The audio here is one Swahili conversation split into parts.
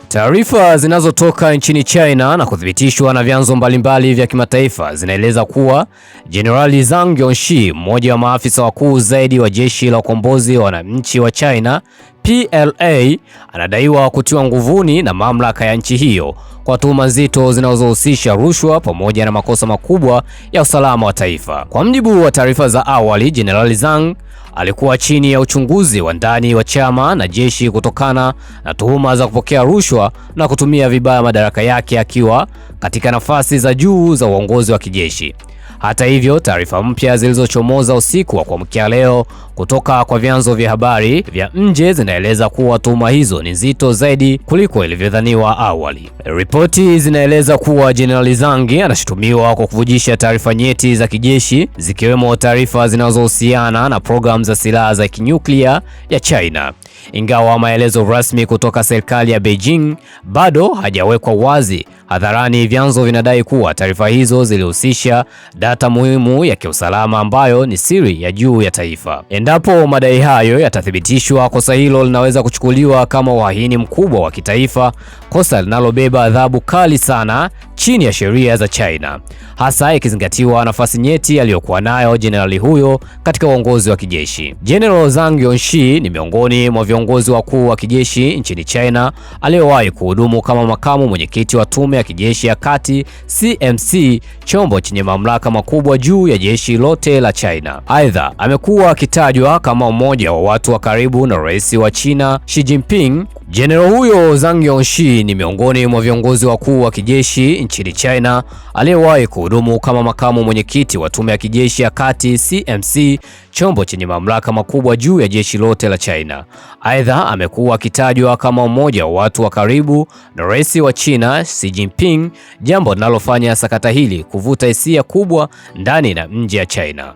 Taarifa zinazotoka nchini China na kuthibitishwa na vyanzo mbalimbali vya kimataifa zinaeleza kuwa Jenerali Zhang Yongxi, mmoja wa maafisa wakuu zaidi wa Jeshi la Ukombozi wa Wananchi wa China PLA, anadaiwa kutiwa nguvuni na mamlaka ya nchi hiyo kwa tuhuma nzito zinazohusisha rushwa pamoja na makosa makubwa ya usalama wa taifa. Kwa mujibu wa taarifa za awali, Jenerali Zhang alikuwa chini ya uchunguzi wa ndani wa chama na jeshi kutokana na tuhuma za kupokea rushwa na kutumia vibaya madaraka yake akiwa katika nafasi za juu za uongozi wa kijeshi. Hata hivyo, taarifa mpya zilizochomoza usiku wa kuamkia leo kutoka kwa vyanzo vya habari vya nje zinaeleza kuwa tuhuma hizo ni nzito zaidi kuliko ilivyodhaniwa awali. Ripoti zinaeleza kuwa Jenerali Zhang anashutumiwa kwa kuvujisha taarifa nyeti za kijeshi, zikiwemo taarifa zinazohusiana na programu za silaha za kinyuklia ya China. Ingawa maelezo rasmi kutoka serikali ya Beijing bado hajawekwa wazi hadharani, vyanzo vinadai kuwa taarifa hizo zilihusisha data muhimu ya kiusalama ambayo ni siri ya juu ya taifa. Endapo madai hayo yatathibitishwa, kosa hilo linaweza kuchukuliwa kama uhaini mkubwa wa kitaifa, kosa linalobeba adhabu kali sana chini ya sheria za China, hasa ikizingatiwa nafasi nyeti aliyokuwa nayo jenerali huyo katika uongozi wa kijeshi. General Zhang Yongxi ni miongoni mwa viongozi wakuu wa kijeshi nchini China aliyewahi kuhudumu kama makamu mwenyekiti wa tume ya kijeshi ya kati CMC, chombo chenye mamlaka makubwa juu ya jeshi lote la China. Aidha, amekuwa akitajwa kama mmoja wa watu wa karibu na rais wa China Xi Jinping. Jenerali huyo Zhang Yongxi ni miongoni mwa viongozi wakuu wa kijeshi nchini China aliyewahi kuhudumu kama makamu mwenyekiti wa tume ya kijeshi ya kati CMC, chombo chenye mamlaka makubwa juu ya jeshi lote la China. Aidha, amekuwa akitajwa kama mmoja wa watu wa karibu na rais wa China Xi Jinping, jambo linalofanya sakata hili kuvuta hisia kubwa ndani na nje ya China.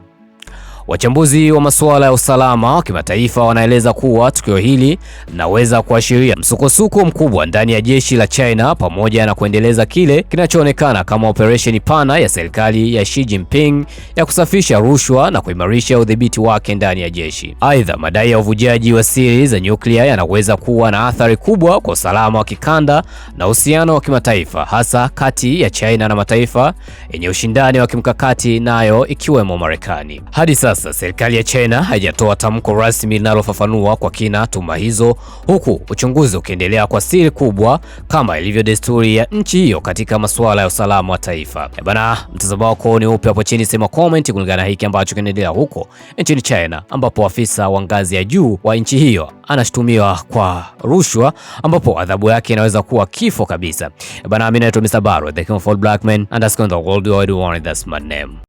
Wachambuzi wa masuala ya usalama wa kimataifa wanaeleza kuwa tukio hili linaweza kuashiria msukosuko mkubwa ndani ya jeshi la China pamoja na kuendeleza kile kinachoonekana kama operesheni pana ya serikali ya Xi Jinping ya kusafisha rushwa na kuimarisha udhibiti wake ndani ya jeshi. Aidha, madai ya uvujaji wa siri za nyuklia yanaweza kuwa na athari kubwa kwa usalama wa kikanda na uhusiano wa kimataifa, hasa kati ya China na mataifa yenye ushindani wa kimkakati nayo ikiwemo Marekani. Hadi sasa serikali ya China haijatoa tamko rasmi linalofafanua kwa kina tuhuma hizo, huku uchunguzi ukiendelea kwa siri kubwa kama ilivyo desturi ya nchi hiyo katika masuala ya usalama wa taifa. Bana, mtazamo wako ni upi hapo chini? Sema comment kulingana na hiki ambacho kinaendelea huko nchini China, ambapo afisa wa ngazi ya juu wa nchi hiyo anashutumiwa kwa rushwa, ambapo adhabu yake inaweza kuwa kifo kabisa. Bana, mimi naitwa Mr. Baro, the king of all black men, _ the world wide one, that's my name.